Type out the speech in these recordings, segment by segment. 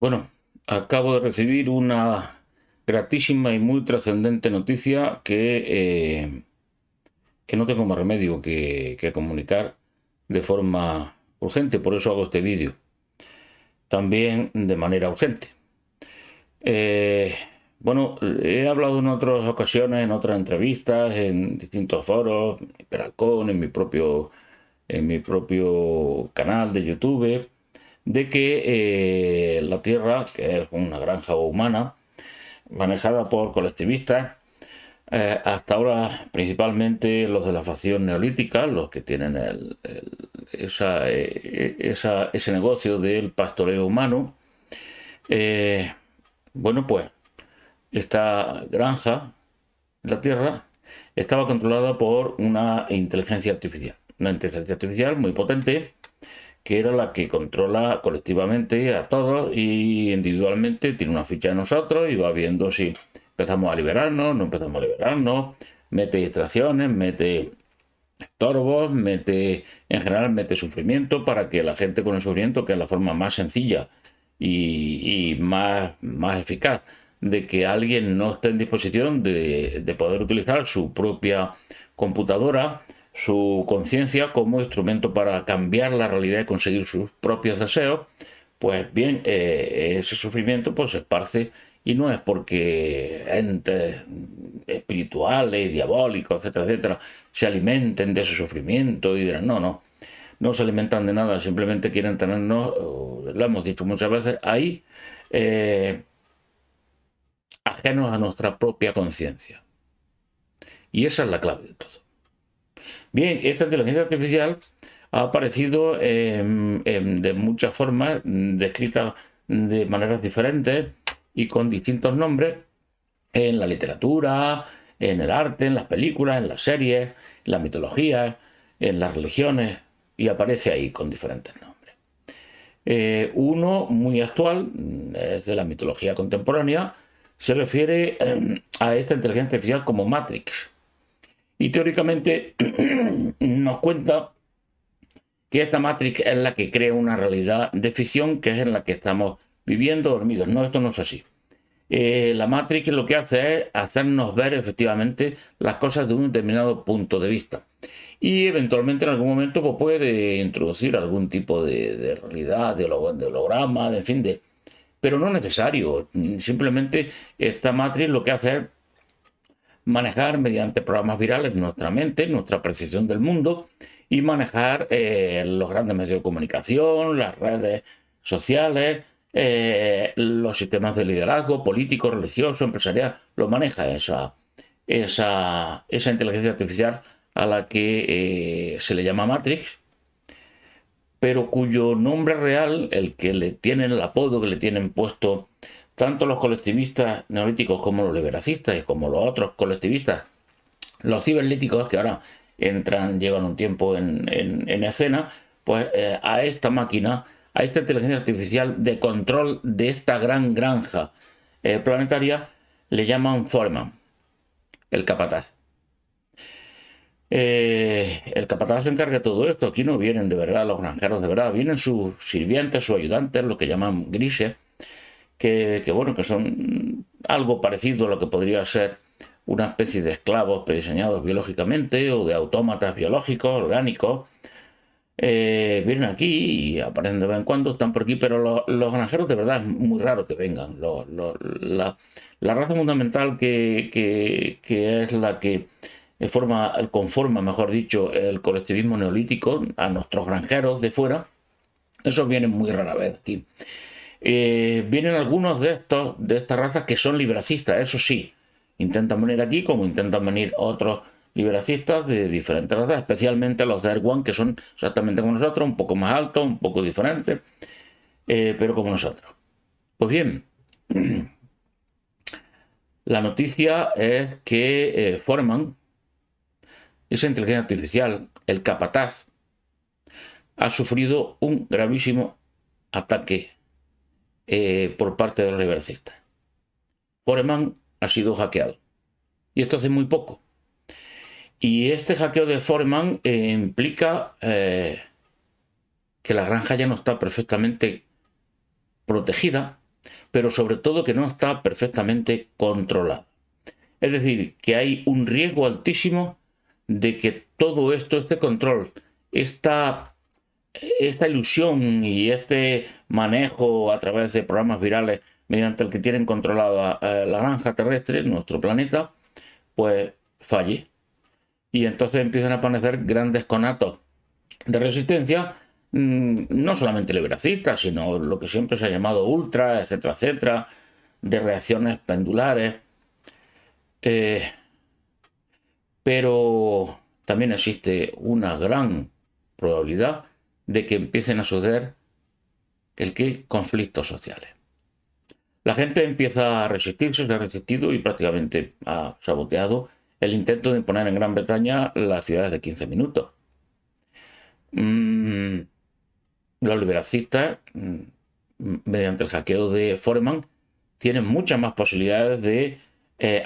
Bueno, acabo de recibir una gratísima y muy trascendente noticia que no tengo más remedio que comunicar de forma urgente, por eso hago este vídeo, también de manera urgente. Eh, bueno, he hablado en otras ocasiones, en otras entrevistas, en distintos foros, en Hiperalcón, en mi propio canal de YouTube, de que la Tierra, que es una granja humana, manejada por colectivistas, hasta ahora principalmente los de la facción neolítica, los que tienen ese negocio del pastoreo humano. eh, bueno, pues esta granja, la Tierra, estaba controlada por una inteligencia artificial muy potente, que era la que controla colectivamente a todos y individualmente tiene una ficha de nosotros y va viendo si empezamos a liberarnos, no empezamos a liberarnos, mete distracciones, mete estorbos, en general mete sufrimiento para que la gente con el sufrimiento, que es la forma más sencilla y más eficaz de que alguien no esté en disposición de poder utilizar su propia computadora, su conciencia como instrumento para cambiar la realidad y conseguir sus propios deseos, pues bien, ese sufrimiento pues se esparce y no es porque entes espirituales, diabólicos, etcétera, etcétera, se alimenten de ese sufrimiento y dirán, no, no, no se alimentan de nada, simplemente quieren tenernos, lo hemos dicho muchas veces, ahí eh, ajenos a nuestra propia conciencia. Y esa es la clave de todo. Bien, esta inteligencia artificial ha aparecido de muchas formas, descrita de maneras diferentes y con distintos nombres en la literatura, en el arte, en las películas, en las series, en la mitología, en las religiones, y aparece ahí con diferentes nombres. Uno muy actual, es de la mitología contemporánea, se refiere a esta inteligencia artificial como Matrix. Y teóricamente nos cuenta que esta Matrix es la que crea una realidad de ficción que es en la que estamos viviendo dormidos. No, esto no es así. La Matrix lo que hace es hacernos ver efectivamente las cosas de un determinado punto de vista. Y eventualmente en algún momento pues, puede introducir algún tipo de realidad, de holograma, en fin, pero no es necesario. Simplemente esta Matrix lo que hace es manejar mediante programas virales nuestra mente, nuestra percepción del mundo y manejar los grandes medios de comunicación, las redes sociales, los sistemas de liderazgo político, religioso, empresarial, lo maneja esa inteligencia artificial a la que se le llama Matrix, pero cuyo nombre real, el que le tienen, el apodo que le tienen puesto tanto los colectivistas neolíticos como los liberacistas y como los otros colectivistas, los cibernéticos que ahora llevan un tiempo en escena, pues a esta máquina, a esta inteligencia artificial de control de esta gran granja planetaria, le llaman Foreman, el capataz. El capataz se encarga de todo esto. Aquí no vienen de verdad los granjeros de verdad, vienen sus sirvientes, sus ayudantes, lo que llaman grises, bueno, que son algo parecido a lo que podría ser una especie de esclavos prediseñados biológicamente o de autómatas biológicos, orgánicos. Vienen aquí y aparecen de vez en cuando, están por aquí, pero los granjeros de verdad es muy raro que vengan. La raza fundamental que es la que conforma, mejor dicho, el colectivismo neolítico, a nuestros granjeros de fuera, esos vienen muy rara vez aquí. Vienen algunos de estas razas que son liberacistas, eso sí, intentan venir aquí como intentan venir otros liberacistas de diferentes razas, especialmente los de Erwan, que son exactamente como nosotros, un poco más altos, un poco diferentes, pero como nosotros. Pues bien, la noticia es que Foreman, esa inteligencia artificial, el capataz, ha sufrido un gravísimo ataque por parte de los liberacistas. Foreman ha sido hackeado. Y esto hace muy poco. Y este hackeo de Foreman implica que la granja ya no está perfectamente protegida pero sobre todo que no está perfectamente controlada. Es decir, que hay un riesgo altísimo de que todo esto, este control, esta ilusión y este manejo a través de programas virales mediante el que tienen controlada la granja terrestre, nuestro planeta, pues falle. Y entonces empiezan a aparecer grandes conatos de resistencia, no solamente liberacistas, sino lo que siempre se ha llamado ultra, etcétera, etcétera, de reacciones pendulares. Pero también existe una gran probabilidad de que empiecen a suceder conflictos sociales. La gente empieza a resistirse, se ha resistido y prácticamente ha saboteado el intento de imponer en Gran Bretaña las ciudades de 15 minutos. Los liberacistas, mediante el hackeo de Foreman, tienen muchas más posibilidades de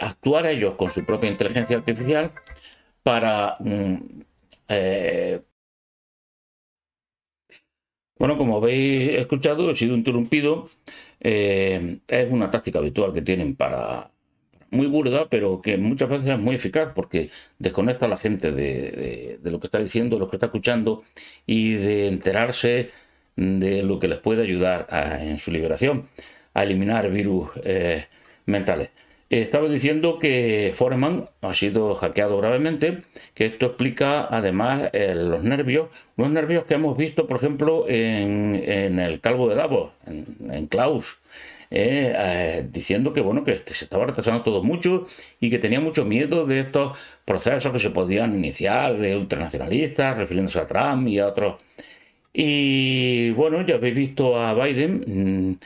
actuar ellos con su propia inteligencia artificial para bueno, como habéis escuchado, he sido interrumpido. Es una táctica habitual que tienen para muy burda, pero que muchas veces es muy eficaz porque desconecta a la gente de lo que está diciendo, de lo que está escuchando y de enterarse de lo que les puede ayudar en su liberación, a eliminar virus mentales. Estaba diciendo que Foreman ha sido hackeado gravemente, que esto explica además los nervios, unos nervios que hemos visto, por ejemplo, en el calvo de Davos, en Klaus, diciendo que bueno, que se estaba retrasando todo mucho y que tenía mucho miedo de estos procesos que se podían iniciar de ultranacionalistas, refiriéndose a Trump y a otros. Y bueno, ya habéis visto a Biden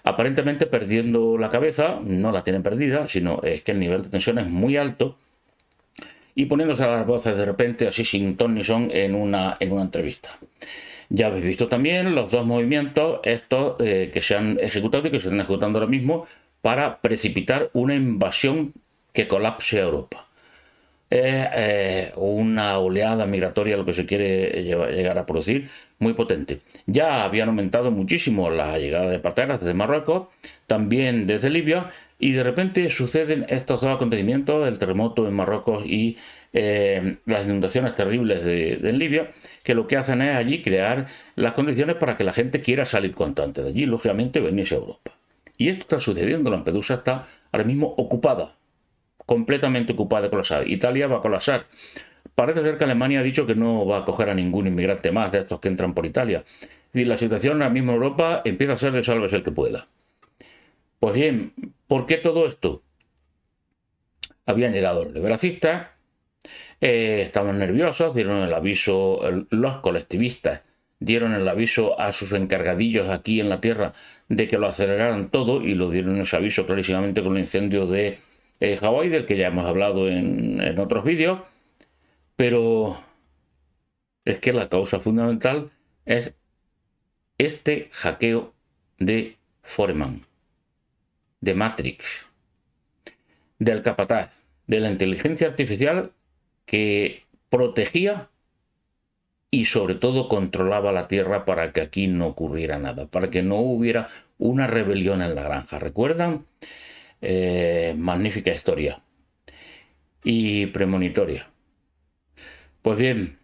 aparentemente perdiendo la cabeza, no la tienen perdida, sino es que el nivel de tensión es muy alto y poniéndose a dar voces de repente así sin ton ni son en una entrevista. Ya habéis visto también los dos movimientos estos que se han ejecutado y que se están ejecutando ahora mismo para precipitar una invasión que colapse a Europa. Es una oleada migratoria lo que se quiere llegar a producir muy potente. Ya habían aumentado muchísimo la llegada de parteras desde Marruecos, también desde Libia, y de repente suceden estos dos acontecimientos, el terremoto en Marruecos y las inundaciones terribles de Libia, que lo que hacen es allí crear las condiciones para que la gente quiera salir cuanto antes de allí, lógicamente venirse a Europa. Y esto está sucediendo, Lampedusa está ahora mismo ocupada, completamente ocupada de colapsar. Italia va a colapsar. Parece ser que Alemania ha dicho que no va a acoger a ningún inmigrante más de estos que entran por Italia. Y la situación ahora mismo en Europa empieza a ser de sálvese el que pueda. Pues bien, ¿por qué todo esto? Habían llegado los liberacistas, estaban nerviosos, dieron el aviso, los colectivistas dieron el aviso a sus encargadillos aquí en la tierra de que lo aceleraran todo y lo dieron ese aviso clarísimamente con el incendio de Hawái, del que ya hemos hablado en otros vídeos, pero es que la causa fundamental es este hackeo de Foreman, de Matrix, del capataz, de la inteligencia artificial que protegía y sobre todo controlaba la Tierra para que aquí no ocurriera nada, para que no hubiera una rebelión en la granja. ¿Recuerdan? Magnífica historia y premonitoria. Pues bien,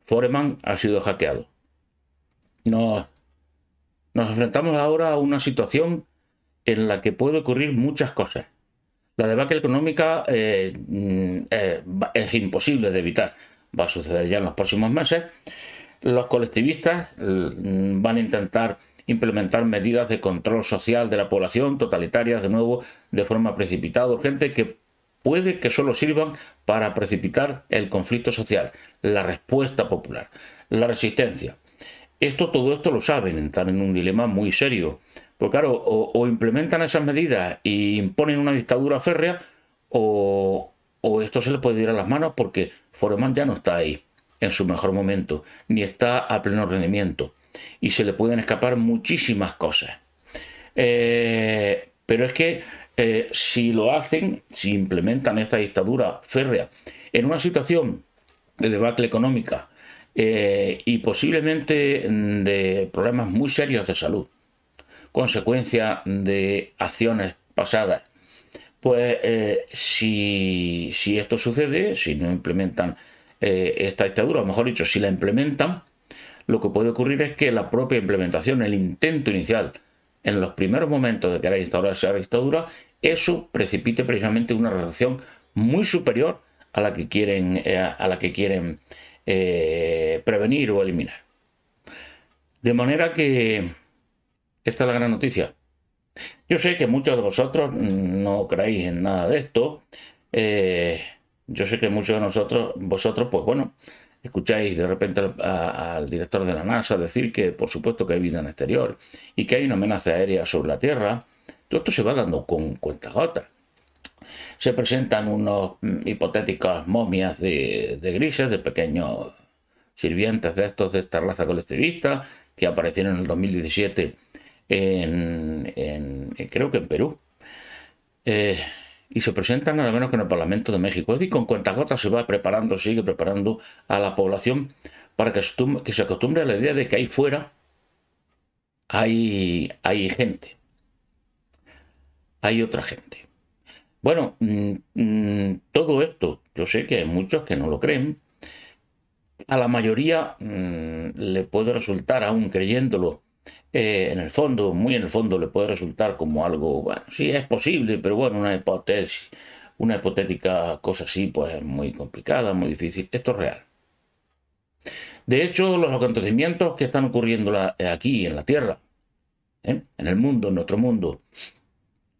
Foreman ha sido hackeado. Nos enfrentamos ahora a una situación en la que puede ocurrir muchas cosas. La debacle económica es imposible de evitar. Va a suceder ya en los próximos meses. Los colectivistas van a intentar implementar medidas de control social de la población, totalitarias, de nuevo, de forma precipitada, urgente, que puede que solo sirvan para precipitar el conflicto social, la respuesta popular, la resistencia. Todo esto lo saben, están en un dilema muy serio. Pues claro, o implementan esas medidas y imponen una dictadura férrea, o esto se le puede ir a las manos porque Foreman ya no está ahí en su mejor momento, ni está a pleno rendimiento, y se le pueden escapar muchísimas cosas. Pero es que si lo hacen, si implementan esta dictadura férrea en una situación de debacle económica y posiblemente de problemas muy serios de salud, consecuencia de acciones pasadas. Pues si esto sucede, si no implementan esta dictadura, o mejor dicho, si la implementan, lo que puede ocurrir es que la propia implementación, el intento inicial, en los primeros momentos de querer instaurarse la dictadura, eso precipite precisamente una reacción muy superior a la que quieren, prevenir o eliminar. De manera que esta es la gran noticia. Yo sé que muchos de vosotros no creéis en nada de esto. Yo sé que muchos de vosotros, pues bueno, escucháis de repente al director de la NASA decir que por supuesto que hay vida en el exterior y que hay una amenaza aérea sobre la Tierra. Todo esto se va dando con cuentagotas. Se presentan unos hipotéticas momias de grises, de pequeños sirvientes de esta raza colectivista, que aparecieron en el 2017 creo que en Perú. Y se presentan nada menos que en el Parlamento de México. Es decir, con cuentagotas se va preparando, sigue preparando a la población para que se acostumbre a la idea de que ahí fuera hay gente, hay otra gente. Bueno, todo esto, yo sé que hay muchos que no lo creen. A la mayoría le puede resultar, aún creyéndolo, en el fondo, muy en el fondo, le puede resultar como algo, bueno, sí es posible, pero bueno, una hipotética cosa así, pues es muy complicada, muy difícil. Esto es real. De hecho, los acontecimientos que están ocurriendo aquí en la Tierra, en el mundo, en nuestro mundo,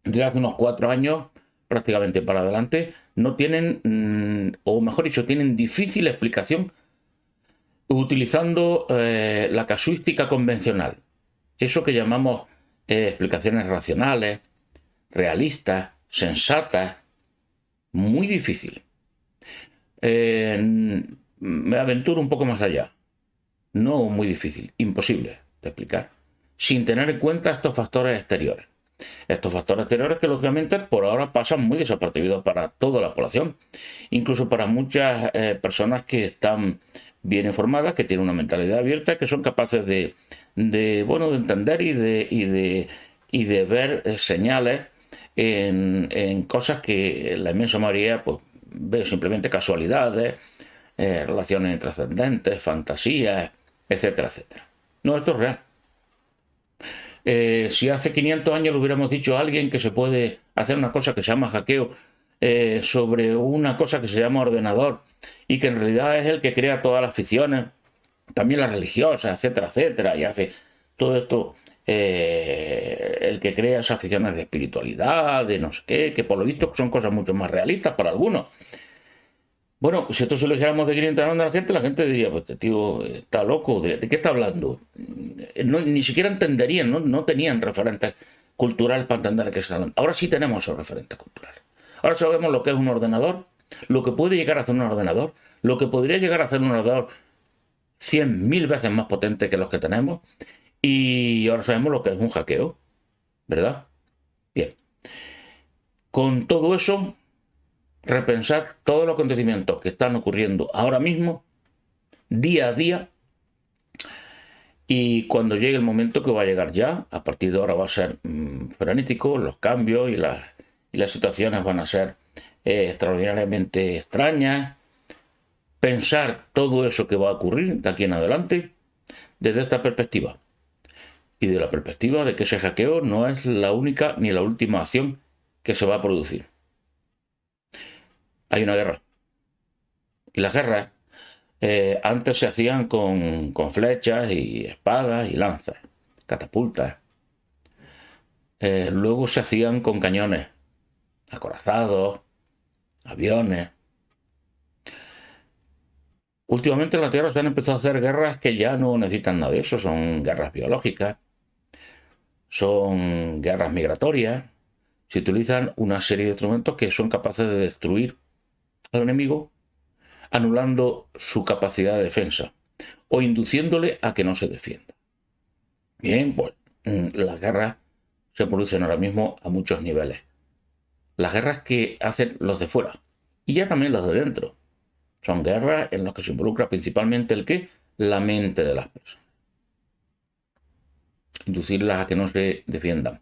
desde hace unos 4 años, prácticamente para adelante, no tienen, o mejor dicho, tienen difícil explicación utilizando la casuística convencional. Eso que llamamos explicaciones racionales, realistas, sensatas, muy difícil. Me aventuro un poco más allá. No muy difícil, imposible de explicar, sin tener en cuenta estos factores exteriores. Estos factores exteriores que lógicamente por ahora pasan muy desapercibidos para toda la población, incluso para muchas personas que están bien informadas, que tienen una mentalidad abierta, que son capaces de entender y de ver señales en cosas que la inmensa mayoría pues, ve simplemente casualidades, relaciones intrascendentes, fantasías, etcétera, etcétera. No, esto es real. Si hace 500 años le hubiéramos dicho a alguien que se puede hacer una cosa que se llama hackeo sobre una cosa que se llama ordenador y que en realidad es el que crea todas las ficciones, también las religiosas, etcétera, etcétera, y hace todo esto, el que crea esas ficciones de espiritualidad, de no sé qué, que por lo visto son cosas mucho más realistas para algunos. Bueno, si esto se lo dijéramos de 500 años a la gente diría, pues este tío está loco, ¿de qué está hablando? Ni siquiera entenderían, no tenían referentes culturales para entender qué está hablando. Ahora sí tenemos esos referentes culturales. Ahora sabemos lo que es un ordenador, lo que puede llegar a hacer un ordenador, lo que podría llegar a hacer un ordenador 100.000 veces más potente que los que tenemos, y ahora sabemos lo que es un hackeo, ¿verdad? Bien. Con todo eso, repensar todos los acontecimientos que están ocurriendo ahora mismo, día a día, y cuando llegue el momento que va a llegar ya, a partir de ahora va a ser frenético, los cambios y las situaciones van a ser extraordinariamente extrañas. Pensar todo eso que va a ocurrir de aquí en adelante desde esta perspectiva. Y de la perspectiva de que ese hackeo no es la única ni la última acción que se va a producir. Hay una guerra. Y las guerras antes se hacían con flechas y espadas y lanzas, catapultas. Luego se hacían con cañones, acorazados, aviones. Últimamente en la Tierra se han empezado a hacer guerras que ya no necesitan nada de eso. Son guerras biológicas, son guerras migratorias. Se utilizan una serie de instrumentos que son capaces de destruir al enemigo, anulando su capacidad de defensa o induciéndole a que no se defienda. Bien, pues las guerras se producen ahora mismo a muchos niveles. Las guerras que hacen los de fuera y ya también los de dentro. Son guerras en las que se involucra principalmente la mente de las personas. inducirlas a que no se defiendan,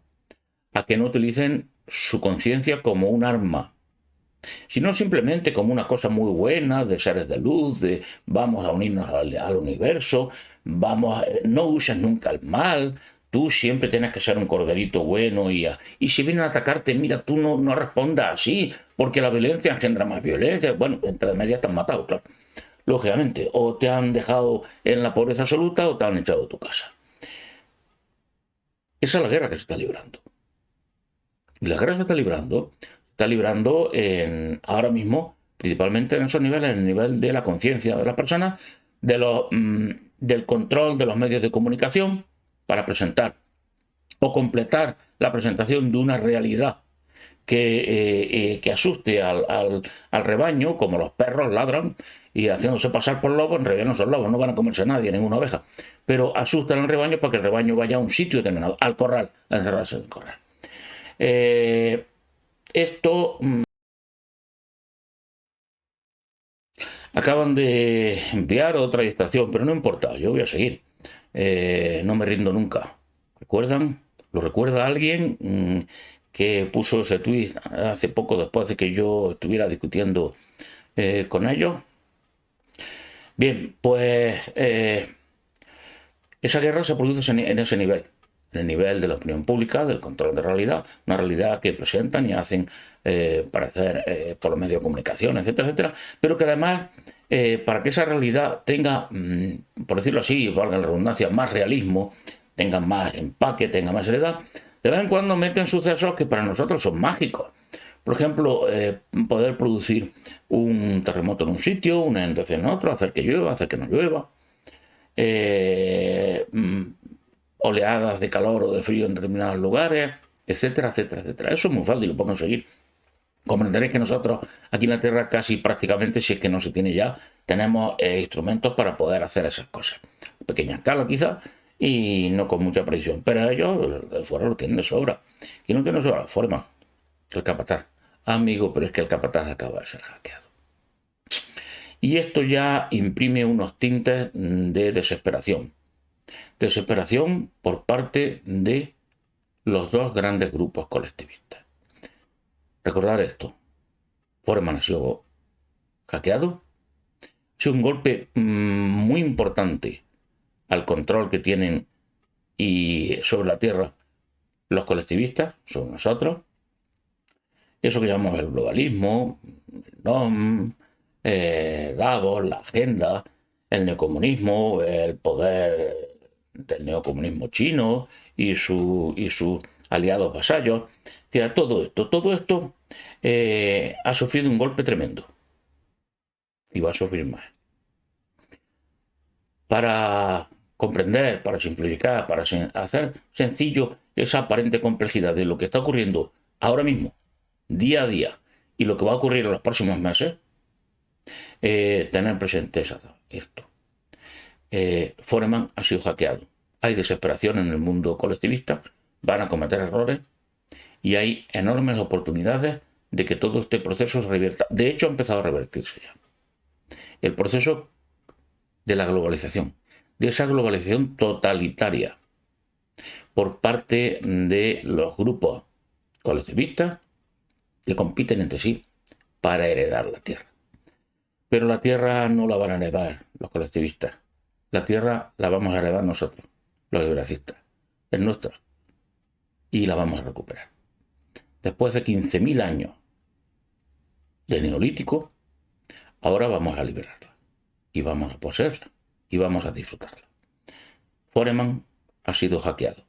a que no utilicen su conciencia como un arma, sino simplemente como una cosa muy buena de seres de luz, de vamos a unirnos al universo, no uses nunca el mal, tú siempre tienes que ser un corderito bueno y si vienen a atacarte, mira, tú no respondas así, porque la violencia engendra más violencia. Bueno, entre medias te han matado, claro, lógicamente, o te han dejado en la pobreza absoluta o te han echado de tu casa. Esa es la guerra que se está librando. Y la guerra se está librando ahora mismo, principalmente en esos niveles, en el nivel de la conciencia de las personas, del control de los medios de comunicación para presentar o completar la presentación de una realidad que asuste al rebaño, como los perros ladran y haciéndose pasar por lobos. En realidad no son lobos, no van a comerse a nadie, ninguna oveja, pero asustan al rebaño para que el rebaño vaya a un sitio determinado, al corral, a encerrarse en el corral. Esto acaban de enviar otra distracción, pero no importa, yo voy a seguir. No me rindo nunca. ¿Recuerdan? ¿Lo recuerda alguien que puso ese tuit hace poco después de que yo estuviera discutiendo con ellos? Bien, pues esa guerra se produce en ese nivel. En el nivel de la opinión pública, del control de realidad, una realidad que presentan y hacen parecer por los medios de comunicación, etcétera, etcétera, pero que además, para que esa realidad tenga, por decirlo así, valga la redundancia, más realismo, tenga más empaque, tenga más seriedad, de vez en cuando meten sucesos que para nosotros son mágicos. Por ejemplo, poder producir un terremoto en un sitio, una inundación en otro, hacer que llueva, hacer que no llueva. Oleadas de calor o de frío en determinados lugares, etcétera, etcétera, etcétera. Eso es muy fácil, lo puedo conseguir. Comprenderéis que nosotros aquí en la Tierra casi prácticamente, si es que no se tiene ya, tenemos instrumentos para poder hacer esas cosas. A pequeña escala quizá y no con mucha precisión. Pero ellos de fuera lo tienen de sobra. Y no tienen de sobra la forma. El capataz. Amigo, pero es que el capataz acaba de ser hackeado. Y esto ya imprime unos tintes de desesperación. Desesperación por parte de los dos grandes grupos colectivistas. Recordar esto. Foreman ha sido hackeado. Ha sido un golpe muy importante al control que tienen y sobre la Tierra los colectivistas, sobre nosotros. Eso que llamamos el globalismo, el NOM, Davos, la agenda, el neocomunismo, el poder del neocomunismo chino y sus aliados vasallos. Todo esto ha sufrido un golpe tremendo y va a sufrir más. Para comprender, para simplificar, para hacer sencillo esa aparente complejidad de lo que está ocurriendo ahora mismo, día a día, y lo que va a ocurrir en los próximos meses, tener presente esto. Foreman ha sido hackeado. Hay desesperación en el mundo colectivista, van a cometer errores y hay enormes oportunidades de que todo este proceso se revierta. De hecho, ha empezado a revertirse ya. El proceso de la globalización, de esa globalización totalitaria por parte de los grupos colectivistas que compiten entre sí para heredar la tierra. Pero la tierra no la van a heredar los colectivistas. La tierra la vamos a heredar nosotros, los liberacistas. Es nuestra. Y la vamos a recuperar. Después de 15.000 años de neolítico, ahora vamos a liberarla. Y vamos a poseerla. Y vamos a disfrutarla. Foreman ha sido hackeado.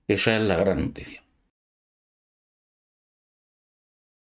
Esa es la gran noticia.